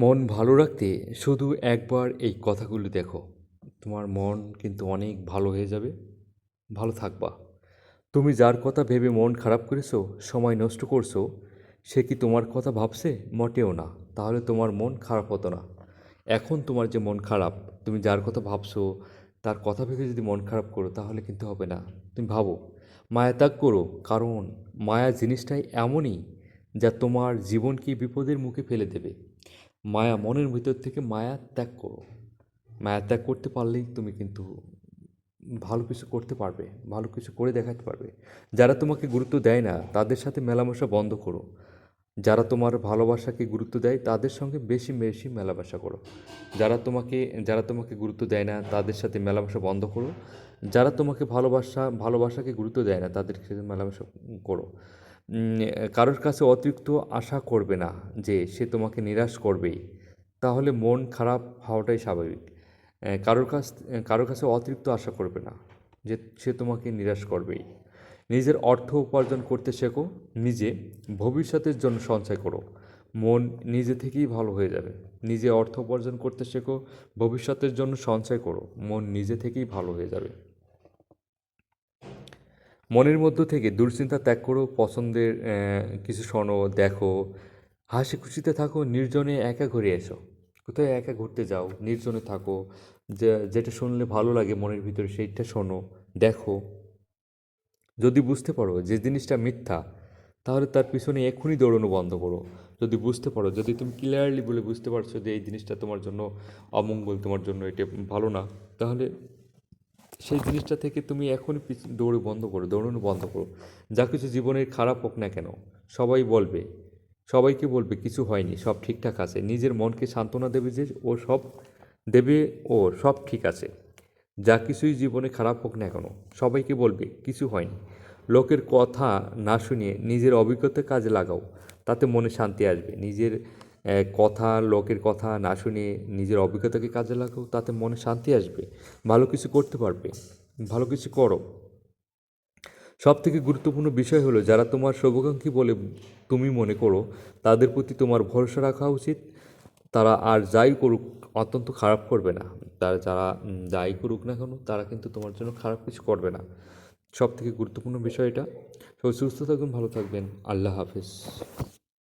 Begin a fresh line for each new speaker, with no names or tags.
মন ভালো রাখতে শুধু একবার এই কথাগুলো দেখো। তোমার মন কিন্তু অনেক ভালো হয়ে যাবে, ভালো থাকবা। তুমি যার কথা ভেবে মন খারাপ করেছো, সময় নষ্ট করছো, সে কি তোমার কথা ভাবছে? মোটেও না। তাহলে তোমার মন খারাপ হতো না। এখন তোমার যে মন খারাপ, তুমি যার কথা ভাবছো তার কথা ভেবে যদি মন খারাপ করো তাহলে কিন্তু হবে না। তুমি ভাবো, মায়া ত্যাগ করো, কারণ মায়া জিনিসটাই এমনই যা তোমার জীবনকে বিপদের মুখে ফেলে দেবে। মায়া মনের ভিতর থেকে মায়া ত্যাগ করো। মায়া ত্যাগ করতে পারলেই তুমি কিন্তু ভালো কিছু করতে পারবে, ভালো কিছু করে দেখাতে পারবে। যারা তোমাকে গুরুত্ব দেয় না তাদের সাথে মেলামেশা বন্ধ করো। যারা তোমার ভালোবাসাকে গুরুত্ব দেয় তাদের সঙ্গে বেশি বেশি মেলামেশা করো। যারা তোমাকে যারা তোমাকে গুরুত্ব দেয় না তাদের সাথে মেলামেশা বন্ধ করো। যারা তোমাকে ভালোবাসাকে গুরুত্ব দেয় না তাদের সাথে মেলামেশা করো। কারোর কাছে অতিরিক্ত আশা করবে না যে সে তোমাকে নিরাশ করবেই। তাহলে মন খারাপ হওয়াটাই স্বাভাবিক। কারোর কাছে অতিরিক্ত আশা করবে না যে সে তোমাকে নিরাশ করবেই। নিজের অর্থ উপার্জন করতে শেখো, নিজে ভবিষ্যতের জন্য সঞ্চয় করো। মন নিজে থেকেই ভালো হয়ে যাবে। নিজে অর্থ উপার্জন করতে শেখো, ভবিষ্যতের জন্য সঞ্চয় করো, মন নিজে থেকেই ভালো হয়ে যাবে। মনের মধ্য থেকে দুশ্চিন্তা ত্যাগ করো, পছন্দের কিছু শোনো, দেখো, হাসি খুশিতে থাকো, নির্জনে একা ঘুরে এসো। কোথায় একা ঘুরতে যাও, নির্জনে থাকো, যেটা শুনলে ভালো লাগে মনের ভিতরে সেইটা শোনো, দেখো। যদি বুঝতে পারো যে জিনিসটা মিথ্যা, তাহলে তার পিছনে এক্ষুনি দৌড়ানো বন্ধ করো। যদি বুঝতে পারো, যদি তুমি ক্লিয়ারলি বলে বুঝতে পারছো যে এই জিনিসটা তোমার জন্য অমঙ্গল, তোমার জন্য এটা ভালো না, তাহলে সেই জিনিসটা থেকে তুমি এখনই দৌড়ানো বন্ধ করো। যা কিছু জীবনের খারাপ হোক না কেন, সবাই বলবে, সবাইকে বলবে কিছু হয়নি, সব ঠিকঠাক আছে। নিজের মনকে সান্ত্বনা দেবে যে দেবে ও সব ঠিক আছে। যা কিছুই জীবনে খারাপ হোক না কেন, সবাইকে বলবে কিছু হয়নি। লোকের কথা না শুনিয়ে নিজের অভিজ্ঞতা কাজে লাগাও, তাতে মনে শান্তি আসবে। লোকের কথা না শুনিয়ে নিজের অভিজ্ঞতাকে কাজে লাগাও, তাতে মনে শান্তি আসবে। ভালো কিছু করতে পারবে, ভালো কিছু করো। সবথেকে গুরুত্বপূর্ণ বিষয় হলো, যারা তোমার শুভাকাঙ্ক্ষী বলে তুমি মনে করো, তাদের প্রতি তোমার ভরসা রাখা উচিত। তারা আর যাই করুক অত্যন্ত খারাপ করবে না। যারা যাই করুক না কেন, তারা কিন্তু তোমার জন্য খারাপ কিছু করবে না। সবথেকে গুরুত্বপূর্ণ বিষয় এটা। সবাই সুস্থ থাকবেন, ভালো থাকবেন। আল্লাহ হাফেজ।